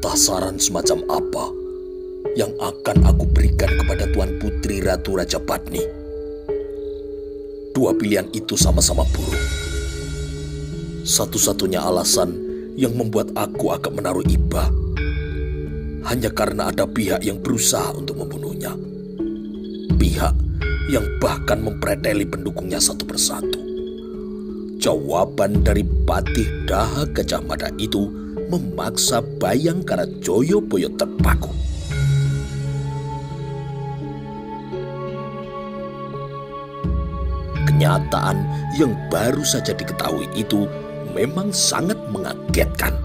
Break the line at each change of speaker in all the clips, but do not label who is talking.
sasaran semacam apa yang akan aku berikan kepada Tuan Putri Ratu Raja Patni? Dua pilihan itu sama-sama buruk. Satu-satunya alasan yang membuat aku agak menaruh iba hanya karena ada pihak yang berusaha untuk membunuhnya. Pihak yang bahkan mempreteli pendukungnya satu persatu. Jawaban dari Patih Daha Gajah Mada itu memaksa Bayangkara Joyoboyo terpaku. Kenyataan yang baru saja diketahui itu memang sangat mengagetkan.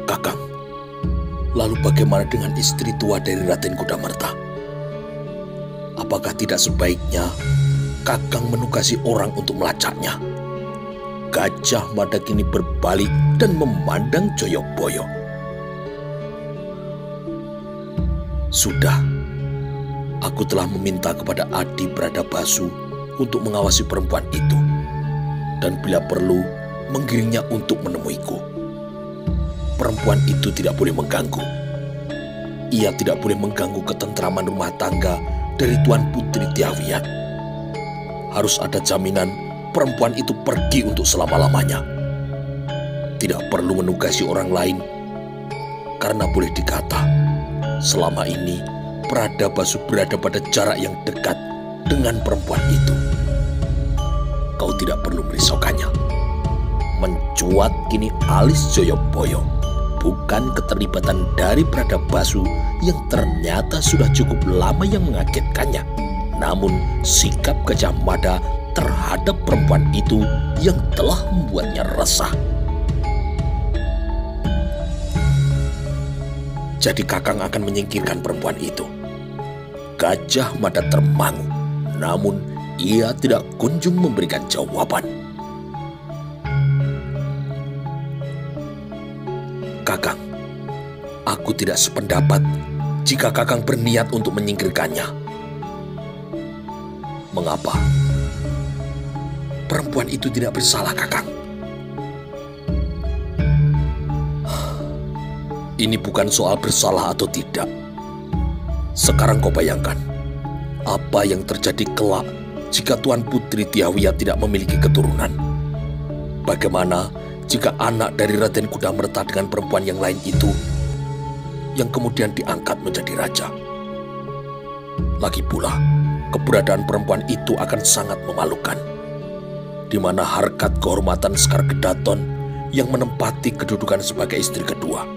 Kakang, lalu bagaimana dengan istri tua dari Raden Kudamerta? Apakah tidak sebaiknya Kakang menugasi orang untuk melacaknya? Gajah Mada kini berbalik dan memandang Joyoboyo. Sudah, aku telah meminta kepada Adi Bradabasu untuk mengawasi perempuan itu, dan bila perlu menggiringnya untuk menemuiku. Perempuan itu tidak boleh mengganggu. Ia tidak boleh mengganggu ketentraman rumah tangga dari Tuan Putri Tiawiyat. Harus ada jaminan perempuan itu pergi untuk selama-lamanya. Tidak perlu menugasi orang lain, karena boleh dikata selama ini Bradabasu berada pada jarak yang dekat dengan perempuan itu. Kau tidak perlu merisaukannya. Mencuat kini alis Joyoboyo. Bukan keterlibatan dari Bradabasu yang ternyata sudah cukup lama yang mengagetkannya, namun sikap Gajah Mada terhadap perempuan itu yang telah membuatnya resah. Jadi Kakang akan menyingkirkan perempuan itu? Gajah Mada termangu, namun ia tidak kunjung memberikan jawaban. Kakang, aku tidak sependapat jika Kakang berniat untuk menyingkirkannya. Mengapa? Perempuan itu tidak bersalah, Kakang. Ini bukan soal bersalah atau tidak. Sekarang kau bayangkan, apa yang terjadi kelak jika Tuan Putri Tiawiyat tidak memiliki keturunan? Bagaimana jika anak dari Raden Kudamerta dengan perempuan yang lain itu yang kemudian diangkat menjadi raja? Lagi pula, keberadaan perempuan itu akan sangat memalukan, di mana harkat kehormatan Sekar Kedaton yang menempati kedudukan sebagai istri kedua.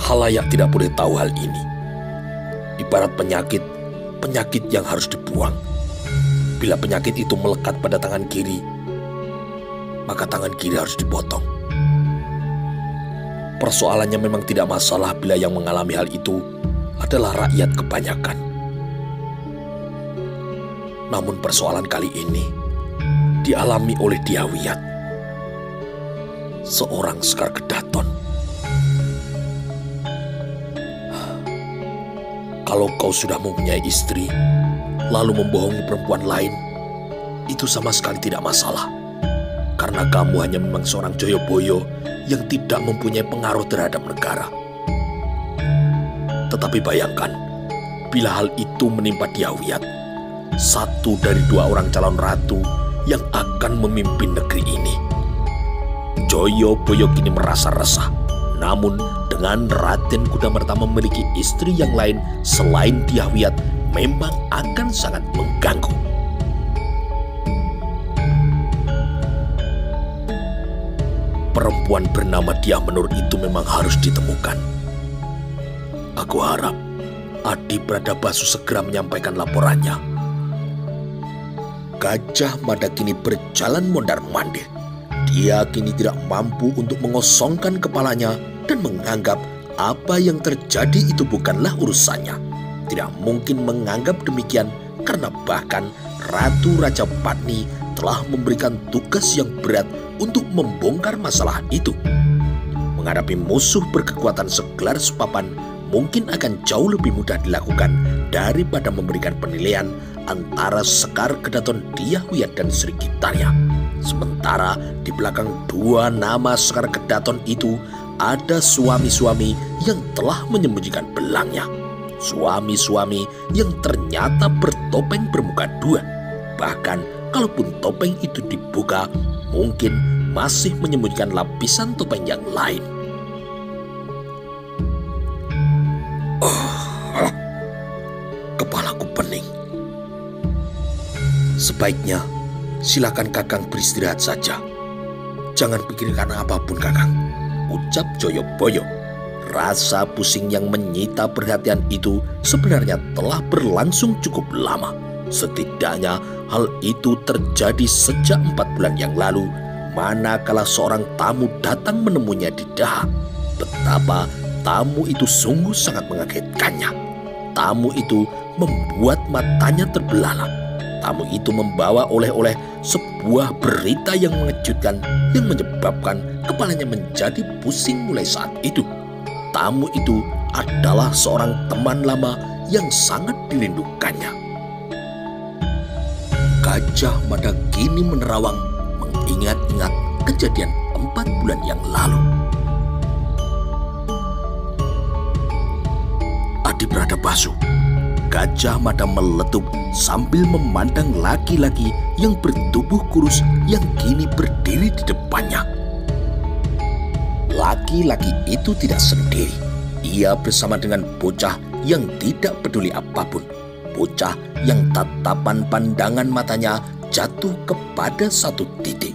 Halayak tidak boleh tahu hal ini. Ibarat penyakit yang harus dibuang. Bila penyakit itu melekat pada tangan kiri, maka tangan kiri harus dipotong. Persoalannya memang tidak masalah bila yang mengalami hal itu adalah rakyat kebanyakan. Namun persoalan kali ini dialami oleh Tiawiyat, seorang Sekar Kedaton. Kalau kau sudah mempunyai istri, lalu membohongi perempuan lain, itu sama sekali tidak masalah. Karena kamu hanya memang seorang Joyoboyo yang tidak mempunyai pengaruh terhadap negara. Tetapi bayangkan, bila hal itu menimpa Tiawiyat, satu dari dua orang calon ratu yang akan memimpin negeri ini. Joyoboyo kini merasa resah. Namun dengan Raden Kudamerta memiliki istri yang lain selain Tiawiyat memang akan sangat mengganggu. Perempuan bernama Dyah Menur itu memang harus ditemukan. Aku harap Adi Bradabasu segera menyampaikan laporannya. Gajah Mada kini berjalan mondar-mandir. Dia kini tidak mampu untuk mengosongkan kepalanya dan menganggap apa yang terjadi itu bukanlah urusannya. Tidak mungkin menganggap demikian karena bahkan Ratu Raja Patni telah memberikan tugas yang berat untuk membongkar masalah itu. Menghadapi musuh berkekuatan segelar sepapan mungkin akan jauh lebih mudah dilakukan daripada memberikan penilaian antara Sekar Kedaton Dyah Wiyat dan Sri Gitarya. Sementara di belakang dua nama Sekar Kedaton itu ada suami-suami yang telah menyembunyikan belangnya. Suami-suami yang ternyata bertopeng bermuka dua. Bahkan kalaupun topeng itu dibuka, mungkin masih menyembunyikan lapisan topeng yang lain. Kepalaku pening. Sebaiknya silakan Kakang beristirahat saja. Jangan pikirkan apapun, Kakang, ucap Joyoboyo. Rasa pusing yang menyita perhatian itu sebenarnya telah berlangsung cukup lama. Setidaknya hal itu terjadi sejak 4 bulan yang lalu, manakala seorang tamu datang menemuinya di Daha. Betapa tamu itu sungguh sangat mengagetkannya. Tamu itu membuat matanya terbelalak. Tamu itu membawa oleh-oleh sebuah berita yang mengejutkan yang menyebabkan kepalanya menjadi pusing mulai saat itu. Tamu itu adalah seorang teman lama yang sangat dirindukannya. Gajah Mada kini menerawang mengingat-ingat kejadian 4 bulan yang lalu. Adibrada Basu, Gajah Mada meletup sambil memandang laki-laki yang bertubuh kurus yang kini berdiri di depannya. Laki-laki itu tidak sendiri. Ia bersama dengan bocah yang tidak peduli apapun. Bocah yang tatapan pandangan matanya jatuh kepada satu titik.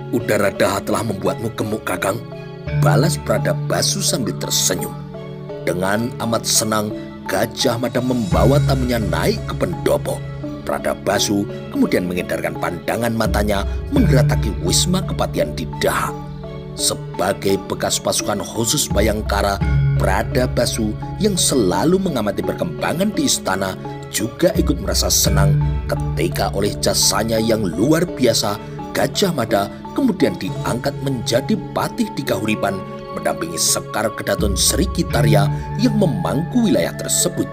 Udara Daha telah membuatmu gemuk, Kakang, balas Brada Basu sambil tersenyum. Dengan amat senang, Gajah Mada membawa tamunya naik ke pendopo. Brada Basu kemudian mengedarkan pandangan matanya menggerataki Wisma Kepatian di Daha. Sebagai bekas pasukan khusus Bayangkara, Brada Basu yang selalu mengamati perkembangan di istana juga ikut merasa senang ketika oleh jasanya yang luar biasa, Gajah Mada kemudian diangkat menjadi patih di Kahuripan, mendampingi Sekar Kedaton Sri Kitarya yang memangku wilayah tersebut.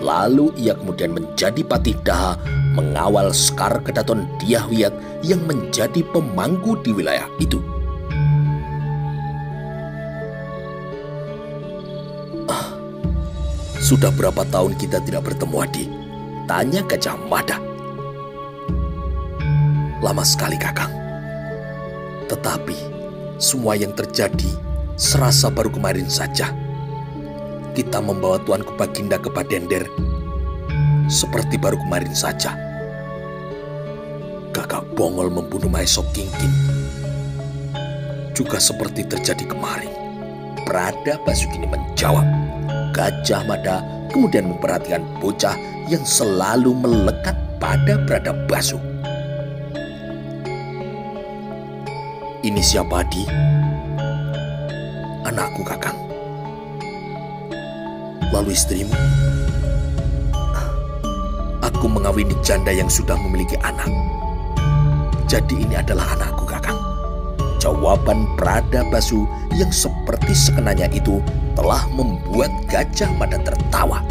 Lalu ia kemudian menjadi patih Daha, mengawal Sekar Kedaton Dyah Wiyat yang menjadi pemangku di wilayah itu. Sudah berapa tahun kita tidak bertemu, Adi? Tanya Gajah Mada. Lama sekali, Kakang. Tetapi semua yang terjadi serasa baru kemarin saja. Kita membawa Tuanku Baginda ke Badender seperti baru kemarin saja. Gagak Bongol membunuh Maesha Kingkin juga seperti terjadi kemarin. Brada Basu kini menjawab. Gajah Mada kemudian memperhatikan bocah yang selalu melekat pada Brada Basu. Ini siapa, Adi? Anakku, Kakang. Lalu istrimu? Aku mengawini janda yang sudah memiliki anak. Jadi ini adalah anakku, Kakang. Jawaban Brada Basu yang seperti sekenanya itu telah membuat Gajah Mada tertawa.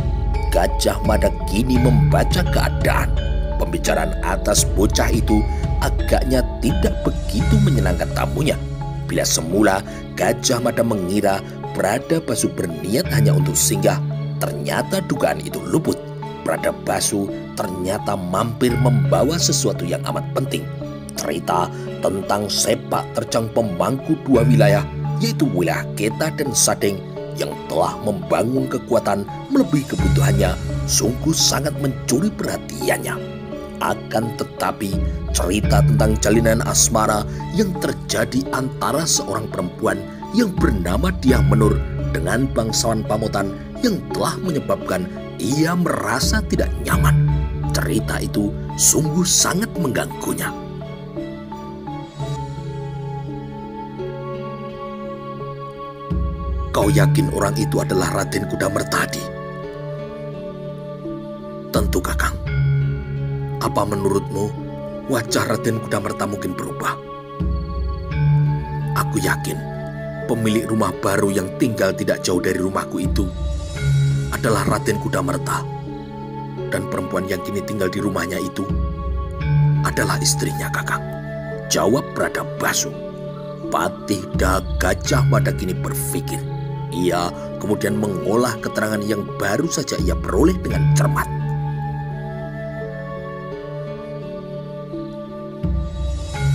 Gajah Mada kini membaca keadaan. Pembicaraan atas bocah itu agaknya tidak begitu menyenangkan tamunya. Bila semula Gajah Mada mengira Brada Basu berniat hanya untuk singgah, ternyata dugaan itu luput. Brada Basu ternyata mampir membawa sesuatu yang amat penting. Cerita tentang sepak terjang pemangku dua wilayah, yaitu wilayah Keta dan Sadeng, yang telah membangun kekuatan melebihi kebutuhannya, sungguh sangat mencuri perhatiannya. Akan tetapi cerita tentang jalinan asmara yang terjadi antara seorang perempuan yang bernama Dyah Menur dengan bangsawan Pamotan yang telah menyebabkan ia merasa tidak nyaman. Cerita itu sungguh sangat mengganggunya. Kau yakin orang itu adalah Raden Kudamertadi? Tentu, Kakang. Apa menurutmu wajah Raden Kudamerta mungkin berubah? Aku yakin pemilik rumah baru yang tinggal tidak jauh dari rumahku itu adalah Raden Kudamerta. dan perempuan yang kini tinggal di rumahnya itu adalah istrinya, Kakang, jawab Bradabasu. Patih Daha Gajah Mada kini berpikir. Ia kemudian mengolah keterangan yang baru saja ia peroleh dengan cermat.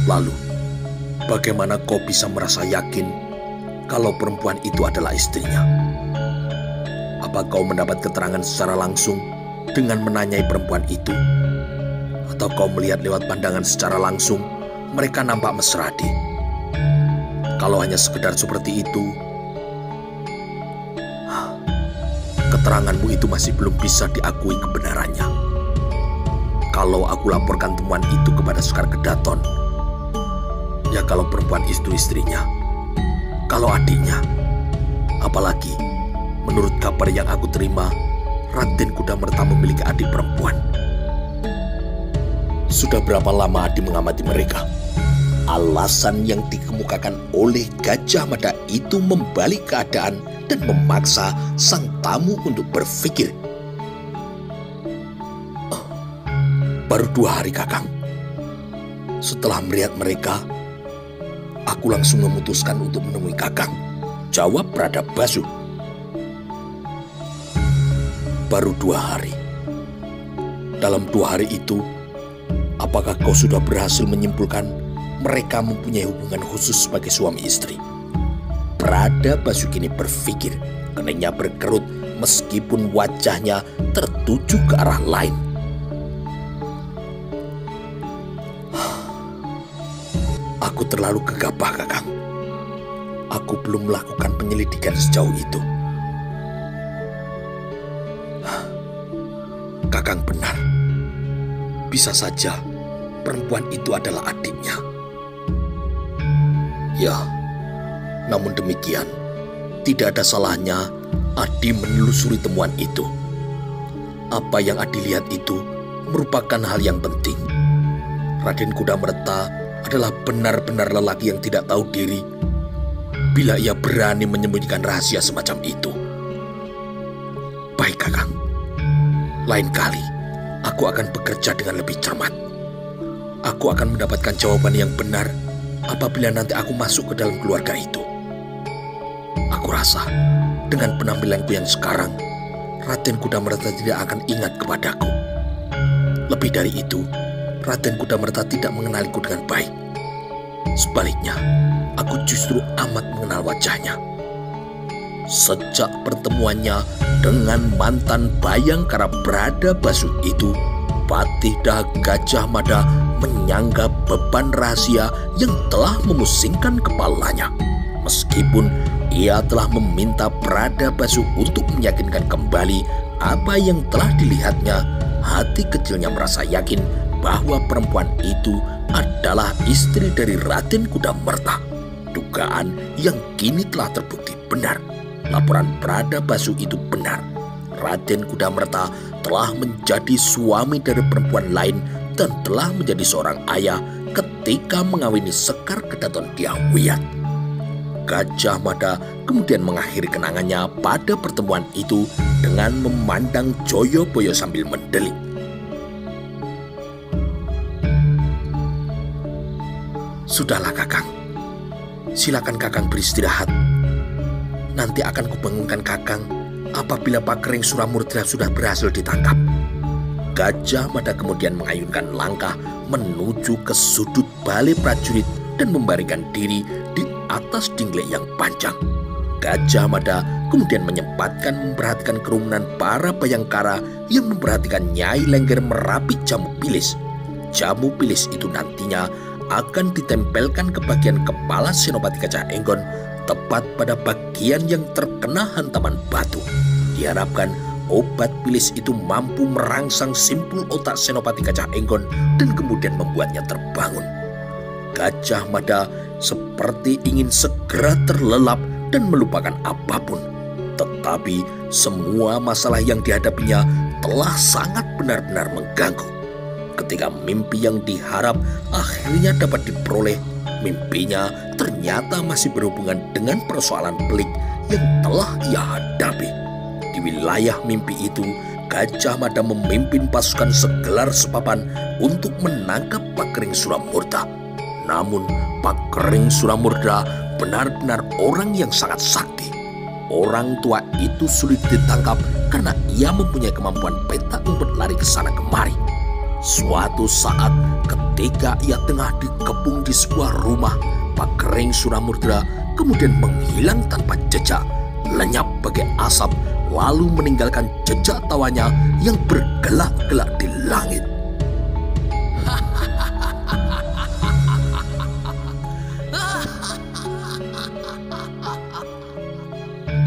Lalu, bagaimana kau bisa merasa yakin kalau perempuan itu adalah istrinya? Apa kau mendapat keterangan secara langsung dengan menanyai perempuan itu? Atau kau melihat lewat pandangan secara langsung mereka nampak mesra? Kalau hanya sekedar seperti itu, keteranganmu itu masih belum bisa diakui kebenarannya. Kalau aku laporkan temuan itu kepada Sekar Kedaton, ya kalau perempuan itu istrinya, kalau adiknya, apalagi menurut kabar yang aku terima, Raden Kudamerta memiliki adik perempuan. Sudah berapa lama Adi mengamati mereka? Alasan yang dikemukakan oleh Gajah Mada itu membalik keadaan dan memaksa sang tamu untuk berpikir. Baru 2 hari, Kakang. Setelah melihat mereka, aku langsung memutuskan untuk menemui Kakang, jawab Bradabasu. Baru 2 hari. Dalam 2 hari itu, apakah kau sudah berhasil menyimpulkan mereka mempunyai hubungan khusus sebagai suami istri? Bradabasu kini berpikir, keningnya berkerut meskipun wajahnya tertuju ke arah lain. Aku terlalu gegabah, Kakang. Aku belum melakukan penyelidikan sejauh itu. Kakang benar. Bisa saja perempuan itu adalah adiknya. Ya, namun demikian, tidak ada salahnya Adi menelusuri temuan itu. Apa yang Adi lihat itu merupakan hal yang penting. Raden Kudamerta adalah benar-benar lelaki yang tidak tahu diri bila ia berani menyembunyikan rahasia semacam itu. Baik, Kakang. Lain kali, aku akan bekerja dengan lebih cermat. Aku akan mendapatkan jawaban yang benar apabila nanti aku masuk ke dalam keluarga itu. Aku rasa dengan penampilanku yang sekarang, Raden Kudamerta tidak akan ingat kepadaku. Lebih dari itu, Raden Kudamerta tidak mengenaliku dengan baik. Sebaliknya, aku justru amat mengenal wajahnya. Sejak pertemuannya dengan mantan Bayangkara Bradabasu itu, Patih Daha Gajah Mada menyanggah beban rahasia yang telah memusingkan kepalanya. Meskipun ia telah meminta Bradabasu untuk meyakinkan kembali apa yang telah dilihatnya, hati kecilnya merasa yakin bahwa perempuan itu adalah istri dari Raden Kudamerta. Dugaan yang kini telah terbukti benar. Laporan Bradabasu itu benar. Raden Kudamerta telah menjadi suami dari perempuan lain dan telah menjadi seorang ayah ketika mengawini Sekar Kedaton Dyah Wiyat. Gajah Mada kemudian mengakhiri kenangannya pada pertemuan itu dengan memandang Joyoboyo sambil mendelik. Sudahlah, Kakang. Silakan Kakang beristirahat. Nanti akan kubangunkan Kakang apabila Pakering Suramurti sudah berhasil ditangkap. Gajah Mada kemudian mengayunkan langkah menuju ke sudut balai prajurit dan membaringkan diri di atas dinglek yang panjang. Gajah Mada kemudian menyempatkan memperhatikan kerumunan para Bayangkara yang memperhatikan Nyai Lengger merapik jamu pilis. Jamu pilis itu nantinya akan ditempelkan ke bagian kepala Senopati Gajah Enggon, tepat pada bagian yang terkena hantaman batu. Diharapkan obat pilis itu mampu merangsang simpul otak Senopati Gajah Enggon dan kemudian membuatnya terbangun. Gajah Mada seperti ingin segera terlelap dan melupakan apapun. Tetapi semua masalah yang dihadapinya telah sangat benar-benar mengganggu. Ketika mimpi yang diharap akhirnya dapat diperoleh, mimpinya ternyata masih berhubungan dengan persoalan pelik yang telah ia hadapi. Di wilayah mimpi itu, Gajah Mada memimpin pasukan segelar sepapan untuk menangkap Pakering Suramurta. Namun Pakering Suramurta benar-benar orang yang sangat sakti. Orang tua itu sulit ditangkap karena ia mempunyai kemampuan petak umpet lari ke sana kemari. Suatu saat ketika ia tengah dikepung di sebuah rumah, Pakering Suramurta kemudian menghilang tanpa jejak, lenyap bagai asap, lalu meninggalkan jejak tawanya yang bergelak-gelak di langit.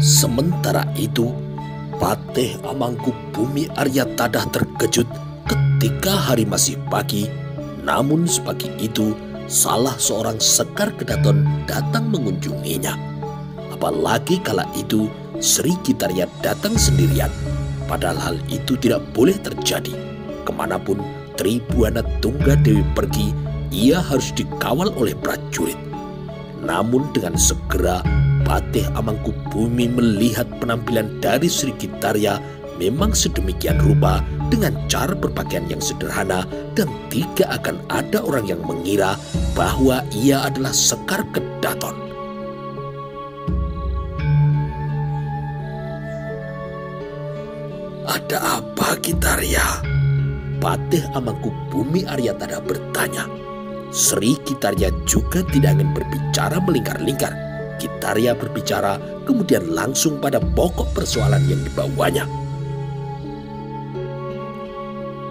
Sementara itu, Patih Amangkubumi Aryatadha terkejut ketika hari masih pagi. Namun sepagi itu, salah seorang Sekar Kedaton datang mengunjunginya. Apalagi kala itu Sri Gitarya datang sendirian. Padahal hal itu tidak boleh terjadi. Kemanapun Tribuana Tunggadewi pergi, ia harus dikawal oleh prajurit. Namun dengan segera Patih Amangkubumi melihat penampilan dari Sri Gitarya memang sedemikian rupa dengan cara berpakaian yang sederhana, dan tidak akan ada orang yang mengira bahwa ia adalah Sekar Kedaton. "Ada apa, Gitarya?" Patih Amangkubumi Aryatadha bertanya. Sri Gitarya juga tidak ingin berbicara melingkar-lingkar. Gitarya berbicara kemudian langsung pada pokok persoalan yang dibawanya.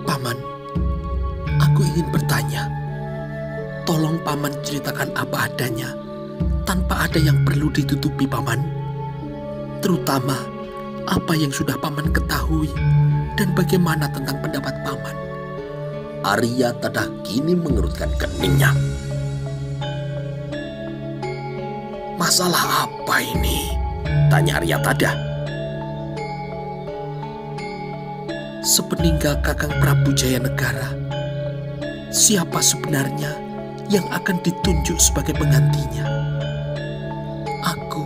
"Paman, aku ingin bertanya. Tolong Paman ceritakan apa adanya, tanpa ada yang perlu ditutupi, Paman. Terutama apa yang sudah Paman ketahui dan bagaimana tentang pendapat Paman." Aryatadha kini mengerutkan keningnya. "Masalah apa ini?" tanya Aryatadha. "Sepeninggal Kakang Prabu Jayanegara, siapa sebenarnya yang akan ditunjuk sebagai penggantinya? Aku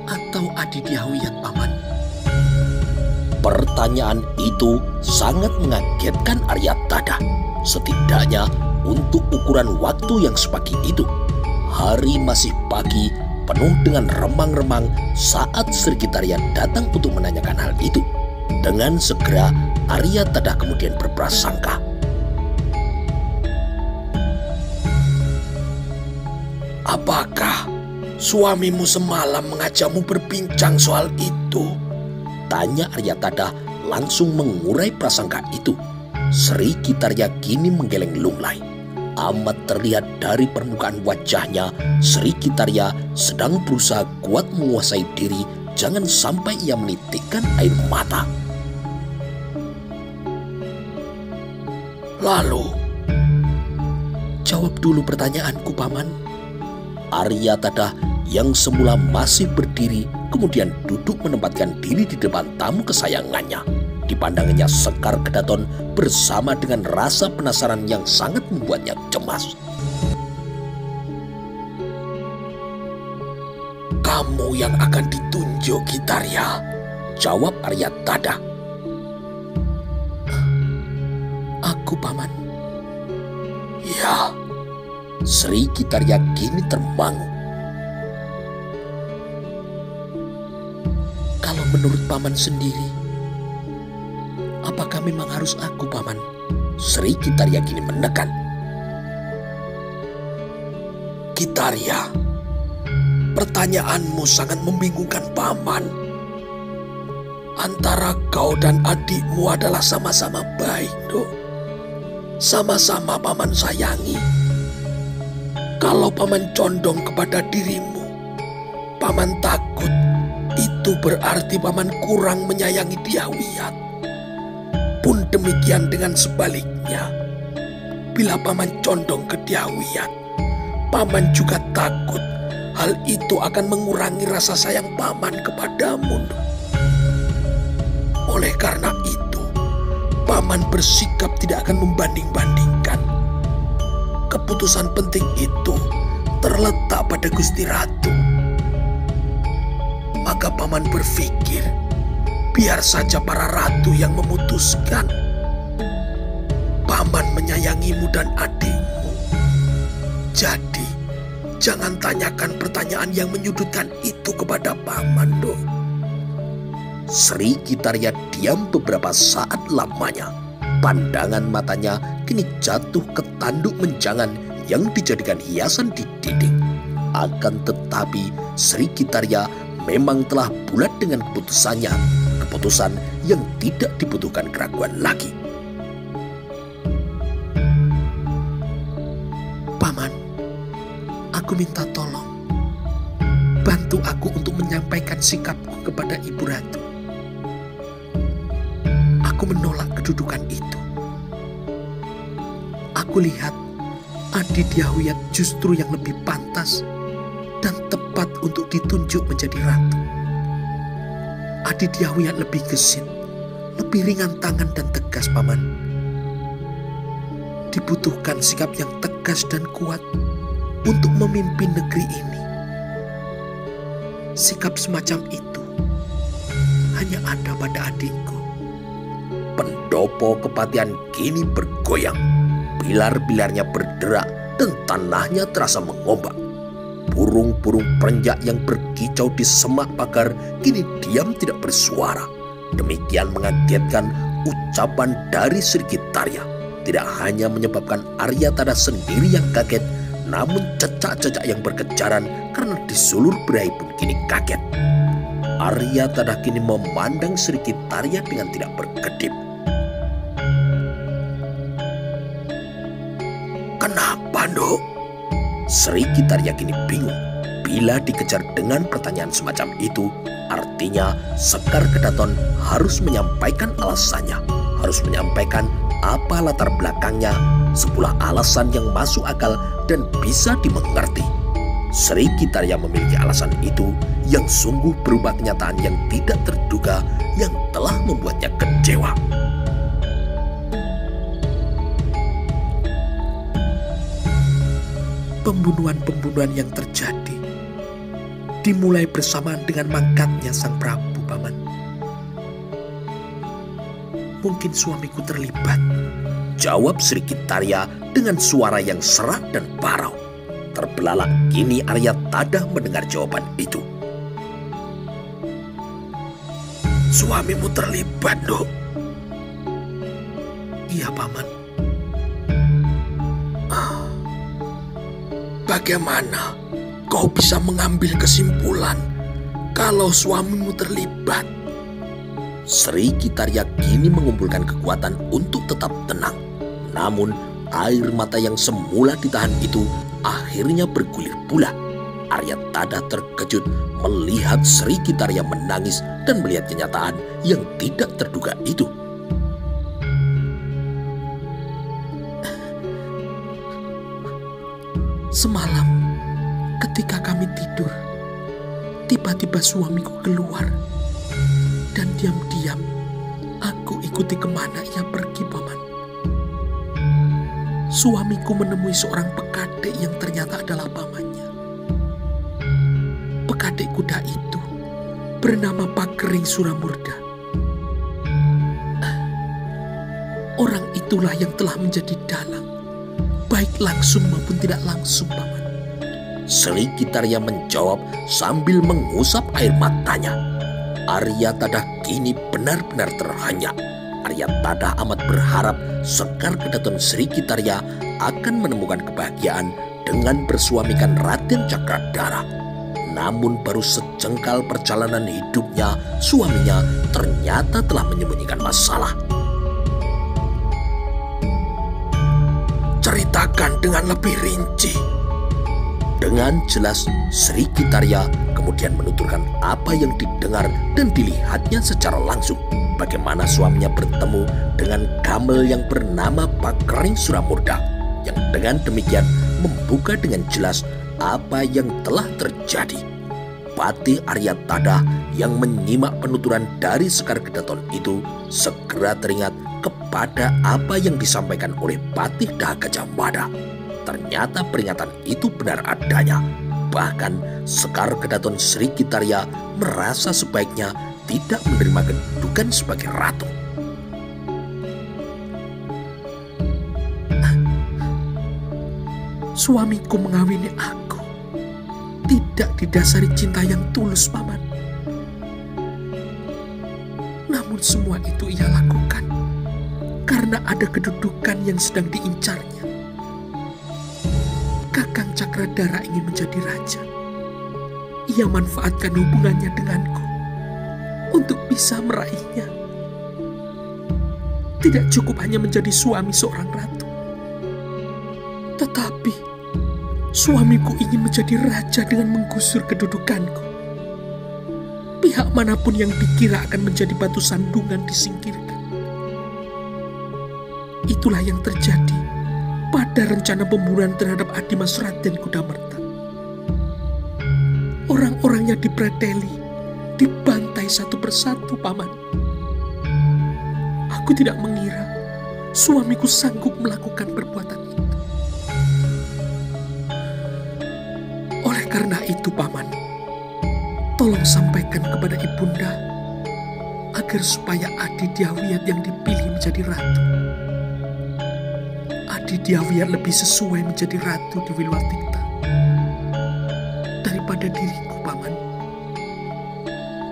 atau Adi Dyahuyat, Paman?" Pertanyaan itu sangat mengagetkan Aryatadha. Setidaknya untuk ukuran waktu yang sepagi itu. Hari masih pagi, penuh dengan remang-remang saat Sri Gitarya datang untuk menanyakan hal itu. Dengan segera Aryatadha kemudian berprasangka. "Apakah suamimu semalam mengajakmu berbincang soal itu?" tanya Aryatadha langsung mengurai prasangka itu. Sri Gitarya kini menggeleng lunglai. Amat terlihat dari permukaan wajahnya, Sri Gitarya sedang berusaha kuat menguasai diri, jangan sampai ia menitikkan air mata. "Lalu, jawab dulu pertanyaanku, Paman." Aryatadha yang semula masih berdiri kemudian duduk menempatkan diri di depan tamu kesayangannya. Dipandangnya Sekar Kedaton bersama dengan rasa penasaran yang sangat membuatnya cemas. "Kamu yang akan ditunjuk, Gitarya," jawab Aryatadha. "Aku, Paman?" "Ya." Sri Gitarya kini termangu. "Kalau menurut Paman sendiri, apakah memang harus aku, Paman?" Sri Gitarya kini menekan. "Gitarya, pertanyaanmu sangat membingungkan Paman. Antara kau dan adikmu adalah sama-sama baik, Dok. Sama-sama Paman sayangi. Kalau Paman condong kepada dirimu, Paman takut itu berarti Paman kurang menyayangi Dyahuyat. Pun demikian dengan sebaliknya. Bila Paman condong ke Dyahuyat, Paman juga takut hal itu akan mengurangi rasa sayang Paman kepadamu. Oleh karena itu, Paman bersikap tidak akan membanding-bandingkan. Keputusan penting itu terletak pada Gusti Ratu. Maka Paman berpikir, Biar saja para ratu yang memutuskan. Paman menyayangimu dan adikmu. Jadi, jangan tanyakan pertanyaan yang menyudutkan itu kepada paman, dong. Sri Kitarya diam beberapa saat lamanya. Pandangan matanya kini jatuh ke tanduk menjangan yang dijadikan hiasan di dinding. Akan tetapi Sri Kitarya memang telah bulat dengan keputusannya. Keputusan yang tidak dibutuhkan keraguan lagi. Paman, aku minta tolong. Bantu aku untuk menyampaikan sikapku kepada Ibu Ratu. Aku menolak kedudukan itu. Aku lihat Adi Dyahwiyat justru yang lebih pantas dan tepat untuk ditunjuk menjadi ratu. Adi Dyahwiyat lebih gesit, lebih ringan tangan dan tegas, Paman. Dibutuhkan sikap yang tegas dan kuat untuk memimpin negeri ini. Sikap semacam itu hanya ada pada adikku. Pendopo kepatihan kini bergoyang. Pilar-pilarnya berderak dan tanahnya terasa mengombak. Burung-burung perenjak yang berkicau di semak pagar kini diam tidak bersuara. Demikian mengagetkan ucapan dari Sri Kitarya. Tidak hanya menyebabkan Aryatada sendiri yang kaget, namun cecak-cecak yang berkejaran karena disulur berahi pun kini kaget. Aryatada kini memandang Sri Kitarya dengan tidak berkedip. Kenapa, Nduk? Sri Kitarya kini bingung. Bila dikejar dengan pertanyaan semacam itu, artinya Sekar Kedaton harus menyampaikan alasannya, harus menyampaikan apa latar belakangnya, sebuah alasan yang masuk akal dan bisa dimengerti. Sri Kitarya memiliki alasan itu yang sungguh berubah kenyataan yang tidak terduga yang telah membuatnya kecewa. Pembunuhan-pembunuhan yang terjadi dimulai bersamaan dengan mangkatnya Sang Prabu, Paman. Mungkin suamiku terlibat, jawab Sri Kitarya dengan suara yang serak dan parau. Terbelalak kini Aryatada mendengar jawaban itu. Suamimu terlibat, Nduk? Iya, Paman. Bagaimana kau bisa mengambil kesimpulan kalau suamimu terlibat? Sri Kitarya kini mengumpulkan kekuatan untuk tetap tenang. Namun air mata yang semula ditahan itu akhirnya bergulir pula. Aryatada terkejut melihat Sri Kitarya menangis dan melihat kenyataan yang tidak terduga itu. Semalam ketika kami tidur, tiba-tiba suamiku keluar dan diam-diam aku ikuti kemana ia pergi, Paman. Suamiku menemui seorang pekadek yang ternyata adalah pamannya. Pekadek kuda itu bernama Pakering Suramurda. Orang itulah yang telah menjadi dalang, baik langsung maupun tidak langsung, Paman. Sri Kitarya menjawab sambil mengusap air matanya. Aryatada kini benar-benar terhanyak. Aryatada amat berharap Sekar Kedaton Sri Kitarya akan menemukan kebahagiaan dengan bersuamikan Raden Cakradara. Namun baru sejengkal perjalanan hidupnya, suaminya ternyata telah menyembunyikan masalah. Ceritakan dengan lebih rinci. Dengan jelas Sri Kitarya kemudian menuturkan apa yang didengar dan dilihatnya secara langsung. Bagaimana suaminya bertemu dengan Kamel yang bernama Pakering Suramurda, yang dengan demikian membuka dengan jelas apa yang telah terjadi. Patih Aryatada yang menyimak penuturan dari Sekar Kedaton itu segera teringat kepada apa yang disampaikan oleh Patih Daha Gajah Mada. Ternyata peringatan itu benar adanya. Bahkan Sekar Kedaton Sri Kitarya merasa sebaiknya tidak menerima kedudukan sebagai ratu.
Suamiku mengawini aku tidak didasari cinta yang tulus, Paman. Namun semua itu ia lakukan karena ada kedudukan yang sedang diincarnya. Kakang Cakradara ingin menjadi raja. Ia manfaatkan hubungannya denganku untuk bisa meraihnya. Tidak cukup hanya menjadi suami seorang ratu, tetapi suamiku ingin menjadi raja dengan menggusur kedudukanku. Pihak manapun yang dikira akan menjadi batu sandungan disingkirkan. Itulah yang terjadi pada rencana pembunuhan terhadap Adimas Raden Kudamerta. Orang-orangnya dipreteli, dibantai satu persatu, Paman. Aku tidak mengira suamiku sanggup melakukan perbuatan itu. Oleh karena itu, Paman, tolong sampaikan kepada Ibunda agar supaya Adi Dyawiyat yang dipilih menjadi ratu. Adi Dyawiyat lebih sesuai menjadi ratu di Wilwatikta daripada diriku, Paman.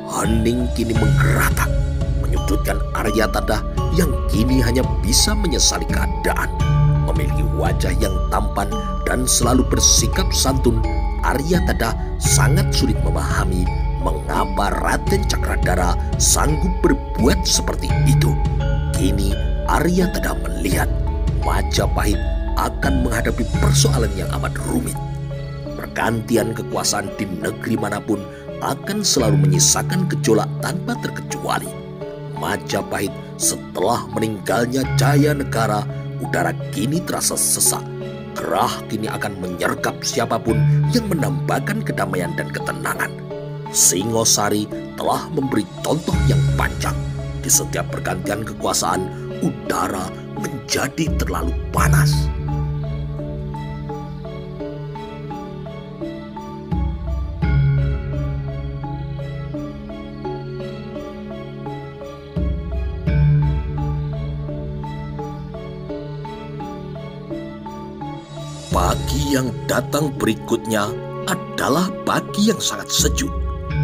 Hening kini menggerakkan, menyudutkan Aryatanda yang kini hanya bisa menyesali keadaan. Memiliki wajah yang tampan dan selalu bersikap santun, Aryatanda sangat sulit memahami mengapa Raden Cakradara sanggup berbuat seperti itu. Kini Aryatanda melihat Majapahit akan menghadapi persoalan yang amat rumit. Pergantian kekuasaan di negeri manapun akan selalu menyisakan gejolak tanpa terkecuali. Majapahit setelah meninggalnya Jayanegara, udara kini terasa sesak. Gerah kini akan menyergap siapapun yang menambahkan kedamaian dan ketenangan. Singosari telah memberi contoh yang panjang. Di setiap pergantian kekuasaan, udara menjadi terlalu panas. Pagi yang datang berikutnya adalah pagi yang sangat sejuk.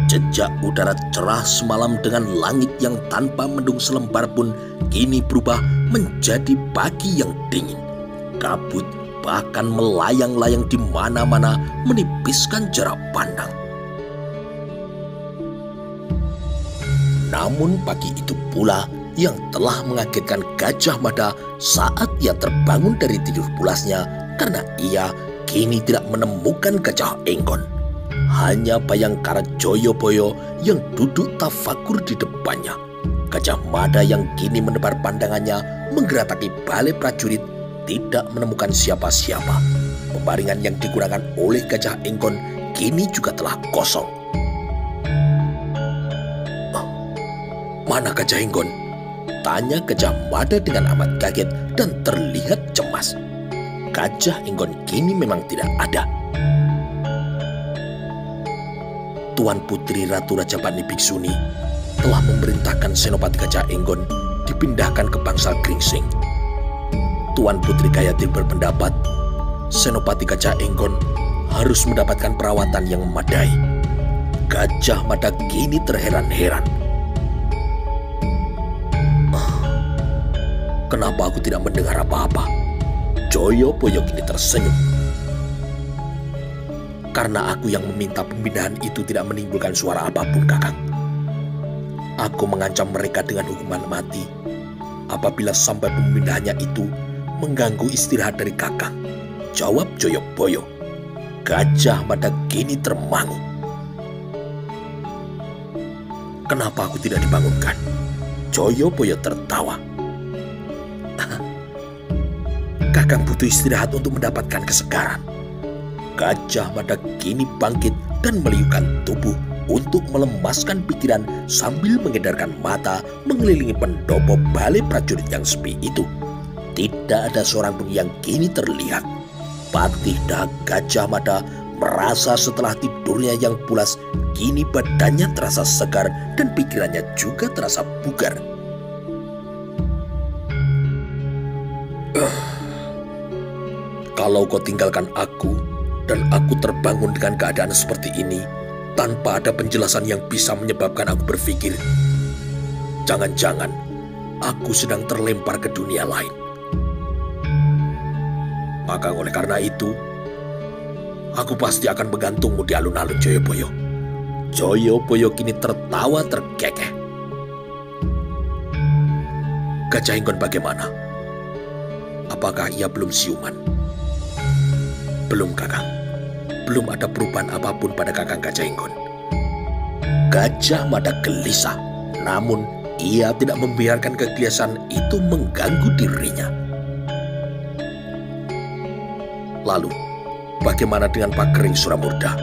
Jejak udara cerah semalam dengan langit yang tanpa mendung selembar pun kini berubah menjadi pagi yang dingin. Kabut bahkan melayang-layang di mana-mana menipiskan jarak pandang. Namun pagi itu pula yang telah mengagetkan Gajah Mada saat ia terbangun dari tidur pulasnya karena ia kini tidak menemukan Gajah Enggon. Hanya Bayangkara Joyoboyo yang duduk tafakur di depannya. Gajah Mada yang kini menebar pandangannya menggerataki balai prajurit tidak menemukan siapa-siapa. Pembaringan yang digunakan oleh Gajah Enggon kini juga telah kosong. Mana Gajah Enggon? Tanya Gajah Mada dengan amat kaget dan terlihat cemas. Gajah Enggon kini memang tidak ada. Tuan Putri Ratu Rajapani Biksuni telah memerintahkan Senopati Gajah Enggon dipindahkan ke Bangsal Gringsing. Tuan Putri Gayatri berpendapat Senopati Gajah Enggon harus mendapatkan perawatan yang memadai. Gajah Mada kini terheran-heran. Kenapa aku tidak mendengar apa-apa? Joyoboyo kini tersenyum. Karena aku yang meminta pemindahan itu tidak menimbulkan suara apapun, Kakang. Aku mengancam mereka dengan hukuman mati apabila sampai pemindahannya itu mengganggu istirahat dari Kakang, jawab Joyoboyo. Gajah Mada kini termangu. Kenapa aku tidak dibangunkan? Joyoboyo tertawa. Kakang butuh istirahat untuk mendapatkan kesegaran. Gajah Mada kini bangkit dan meliukkan tubuh untuk melemaskan pikiran sambil mengedarkan mata mengelilingi pendopo balai prajurit yang sepi itu. Tidak ada seorang pun yang kini terlihat. Patih dah Gajah Mada merasa setelah tidurnya yang pulas, kini badannya terasa segar dan pikirannya juga terasa bugar. Kalau kau tinggalkan aku dan aku terbangun dengan keadaan seperti ini, tanpa ada penjelasan yang bisa menyebabkan aku berpikir, jangan-jangan aku sedang terlempar ke dunia lain. Maka oleh karena itu, aku pasti akan menggantungmu di alun-alun Joyoboyo. Joyoboyo kini tertawa terkekeh. Gajah Inggon bagaimana? Apakah ia belum siuman? Belum, Kakang. Belum ada perubahan apapun pada Kakang Gajah Inggon. Gajah Mada gelisah, namun ia tidak membiarkan kegelisahan itu mengganggu dirinya. Lalu, bagaimana dengan Pak Kering Suramurda?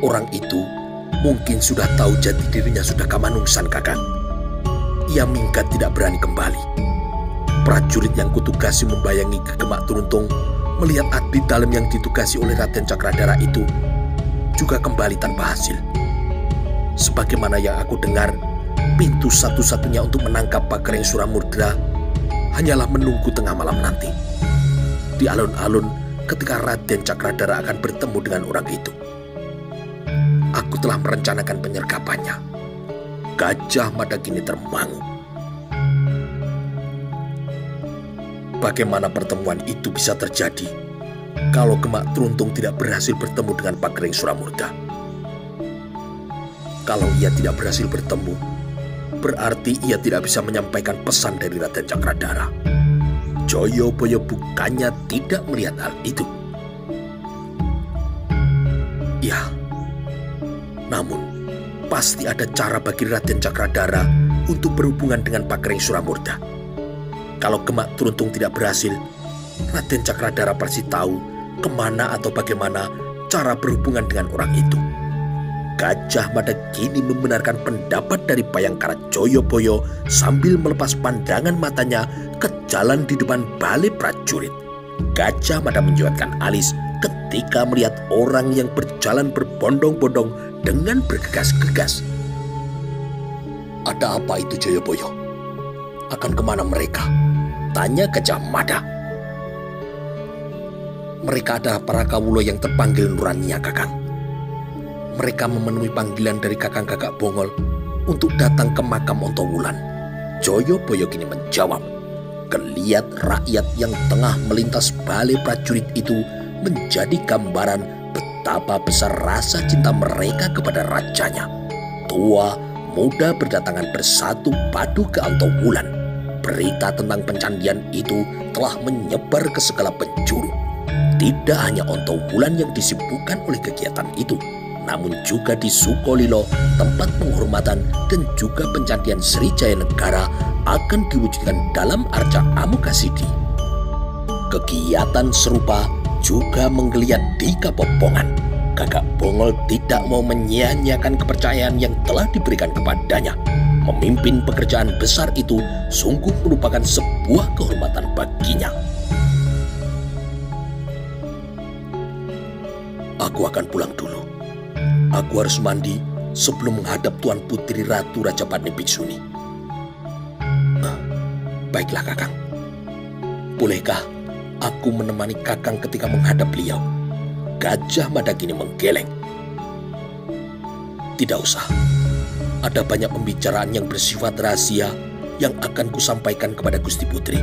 Orang itu mungkin sudah tahu jati dirinya sudah kamanungsan, Kakang. Ia minggat tidak berani kembali. Prajurit yang kutugasi membayangi ke Gemak Truntung melihat abdi dalam yang ditugasi oleh Raden Cakradara itu juga kembali tanpa hasil. Sebagaimana yang aku dengar, pintu satu-satunya untuk menangkap Pak Kering Suramurda hanyalah menunggu tengah malam nanti. Di alun-alun ketika Raden Cakradara akan bertemu dengan orang itu. Aku telah merencanakan penyergapannya. Gajah Mada kini termangu. Bagaimana pertemuan itu bisa terjadi kalau Gemak Truntung tidak berhasil bertemu dengan Pak Kering Suramurda? Kalau ia tidak berhasil bertemu, berarti ia tidak bisa menyampaikan pesan dari Raden Cakradara. Joyoboyo bukannya tidak melihat hal itu. Ya, namun pasti ada cara bagi Raden Cakradara untuk berhubungan dengan Pak Kering Suramurda. Kalau Gemak Truntung tidak berhasil, Raden Cakradara pasti tahu kemana atau bagaimana cara berhubungan dengan orang itu. Gajah Mada kini membenarkan pendapat dari Bayangkara Joyoboyo sambil melepas pandangan matanya ke jalan di depan balai prajurit. Gajah Mada menjuatkan alis ketika melihat orang yang berjalan berbondong-bondong dengan bergegas-gegas. Ada apa itu Joyoboyo? Akan kemana mereka? Tanya Gajah Mada. Mereka adalah para kawulo yang terpanggil nuraniya, Kakang. Mereka memenuhi panggilan dari Kakang Gagak Bongol untuk datang ke makam Ontowulan. Joyoboyo kini menjawab. Geliat rakyat yang tengah melintas balai prajurit itu menjadi gambaran betapa besar rasa cinta mereka kepada rajanya. Tua, muda berdatangan bersatu padu ke Ontowulan. Berita tentang pencandian itu telah menyebar ke segala penjuru. Tidak hanya Ontowulan yang disibukkan oleh kegiatan itu, namun juga di Sukolilo, tempat penghormatan dan juga pencandian Srijaya Negara akan diwujudkan dalam Arca Amukasidi. Kegiatan serupa juga menggeliat di Kapopongan. Gagak Bongol tidak mau menyia-nyiakan kepercayaan yang telah diberikan kepadanya. Memimpin pekerjaan besar itu sungguh merupakan sebuah kehormatan baginya. Aku akan pulang dulu. Aku harus mandi sebelum menghadap Tuan Putri Ratu Rajapatni Biksuni. Baiklah, Kakang. Bolehkah aku menemani Kakang ketika menghadap beliau? Gajah Mada kini menggeleng. Tidak usah. Ada banyak pembicaraan yang bersifat rahasia yang akan kusampaikan kepada Gusti Putri.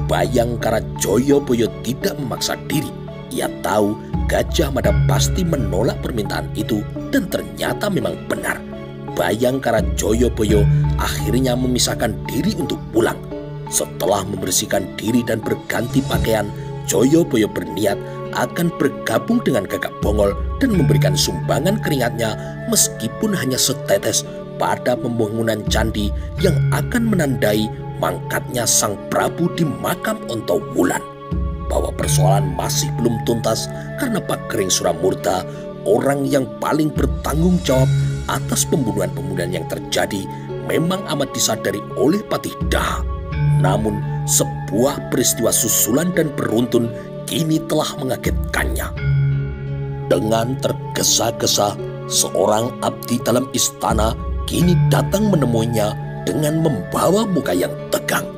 Bayangkara Joyoboyo tidak memaksa diri. Ia tahu Gajah Mada pasti menolak permintaan itu dan ternyata memang benar. Bayangkara Joyoboyo akhirnya memisahkan diri untuk pulang. Setelah membersihkan diri dan berganti pakaian, Joyoboyo berniat akan bergabung dengan Gagak Bongol dan memberikan sumbangan keringatnya meskipun hanya setetes pada pembangunan candi yang akan menandai mangkatnya Sang Prabu di makam Ontowulan. Bahwa persoalan masih belum tuntas karena Pak Kering Suramurda, orang yang paling bertanggung jawab atas pembunuhan-pembunuhan yang terjadi, memang amat disadari oleh Patih Daha. Namun sebuah peristiwa susulan dan beruntun kini telah mengagetkannya. Dengan tergesa-gesa, seorang abdi dalam istana kini datang menemuinya dengan membawa muka yang tegang.